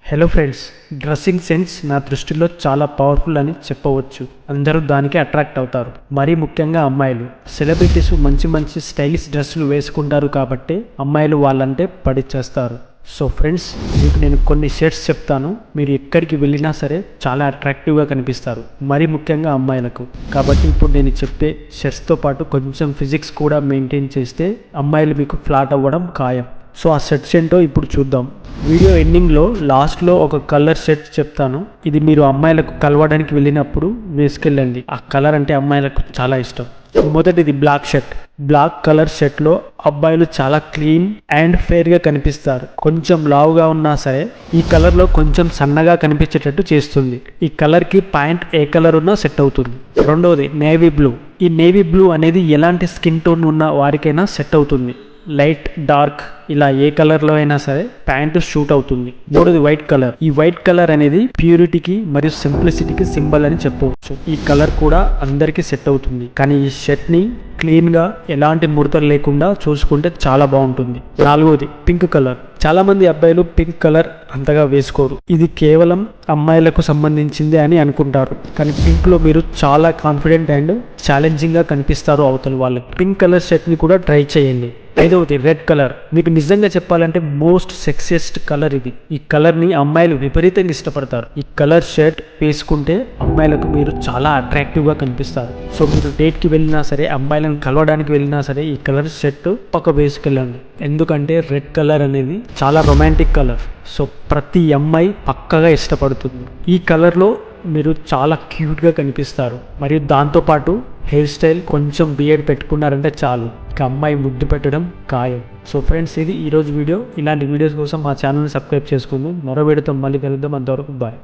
Hello friends, dressing sense నా దృష్టిలో చాలా పవర్ఫుల్ అని చెప్పవచ్చు. అందరూ దానికి అట్రాక్ట్ అవుతారు. మరీ ముఖ్యంగా అమ్మాయిలు. సెలబ్రిటీస్ మంచి మంచి స్టైలిష్ డ్రెస్సులు వేసుకుంటారు కాబట్టి అమ్మాయిలు వాళ్ళంటే పడిచేస్తారు. సో ఫ్రెండ్స్, మీకు నేను కొన్ని షర్ట్స్ చెప్తాను. మీరు ఎక్కడికి వెళ్ళినా సరే చాలా అట్రాక్టివ్గా కనిపిస్తారు, మరీ ముఖ్యంగా అమ్మాయిలకు. కాబట్టి ఇప్పుడు నేను చెప్పే షర్ట్స్తో పాటు కొంచెం ఫిజిక్స్ కూడా మెయింటైన్ చేస్తే అమ్మాయిలు మీకు ఫ్లాట్ అవ్వడం ఖాయం. సో ఆ షర్ట్స్ ఏంటో ఇప్పుడు చూద్దాం. వీడియో ఎండింగ్లో లాస్ట్లో ఒక కలర్ షర్ట్ చెప్తాను. ఇది మీరు అమ్మాయిలకు కలవడానికి వెళ్ళినప్పుడు వేసుకెళ్ళండి. ఆ కలర్ అంటే అమ్మాయిలకు చాలా ఇష్టం. మొదటిది బ్లాక్ షర్ట్. బ్లాక్ కలర్ షర్ట్లో అబ్బాయిలు చాలా క్లీన్ అండ్ ఫెయిర్గా కనిపిస్తారు. కొంచెం లావుగా ఉన్నా సరే ఈ కలర్లో కొంచెం సన్నగా కనిపించేటట్టు చేస్తుంది. ఈ కలర్కి ప్యాంట్ ఏ కలర్ ఉన్నా సెట్ అవుతుంది. రెండవది నేవీ బ్లూ. ఈ నేవీ బ్లూ అనేది ఎలాంటి స్కిన్ టోన్ ఉన్న వారికైనా సెట్ అవుతుంది. లైట్, డార్క్ ఇలా ఏ కలర్లో అయినా సరే ప్యాంటు షూట్ అవుతుంది. మూడోది వైట్ కలర్. ఈ వైట్ కలర్ అనేది ప్యూరిటీకి మరియు సింప్లిసిటీకి సింబల్ అని చెప్పవచ్చు. ఈ కలర్ కూడా అందరికీ సెట్ అవుతుంది, కానీ ఈ షర్ట్ని క్లీన్గా ఎలాంటి ముడతలు లేకుండా చూసుకుంటే చాలా బాగుంటుంది. నాలుగోది పింక్ కలర్. చాలా మంది అబ్బాయిలు పింక్ కలర్ అంతగా వేసుకోరు. ఇది కేవలం అమ్మాయిలకు సంబంధించిందే అని అనుకుంటారు, కానీ పింక్లో మీరు చాలా కాన్ఫిడెంట్ అండ్ ఛాలెంజింగ్గా కనిపిస్తారు అవతల వాళ్ళకి. పింక్ కలర్ షర్ట్ని కూడా ట్రై చేయండి. ఐదవది రెడ్ కలర్. మీకు నిజంగా చెప్పాలంటే మోస్ట్ సెక్సియస్ట్ కలర్ ఇది. ఈ కలర్ని అమ్మాయిలు విపరీతంగా ఇష్టపడతారు. ఈ కలర్ షర్ట్ వేసుకుంటే అమ్మాయిలకు మీరు చాలా అట్రాక్టివ్గా కనిపిస్తారు. సో మీరు డేట్కి వెళ్ళినా సరే, అమ్మాయిలను కలవడానికి వెళ్ళినా సరే ఈ కలర్ షర్ట్ పక్క వేసుకెళ్ళండి. ఎందుకంటే రెడ్ కలర్ అనేది చాలా రొమాంటిక్ కలర్. సో ప్రతి అమ్మాయి పక్కగా ఇష్టపడుతుంది. ఈ కలర్లో మీరు చాలా క్యూట్గా కనిపిస్తారు. మరియు దాంతోపాటు హెయిర్ స్టైల్ కొంచెం బియర్డ్ పెట్టుకున్నారంటే చాలు, ఇక అమ్మాయి ముద్దు పెట్టడం ఖాయం. సో ఫ్రెండ్స్, ఇది ఈరోజు వీడియో. ఇలాంటి వీడియోస్ కోసం మా ఛానల్ని సబ్స్క్రైబ్ చేసుకుందాం. మరో వీడియోతో మళ్ళీ కలుద్దాం. అంతవరకు బాయ్.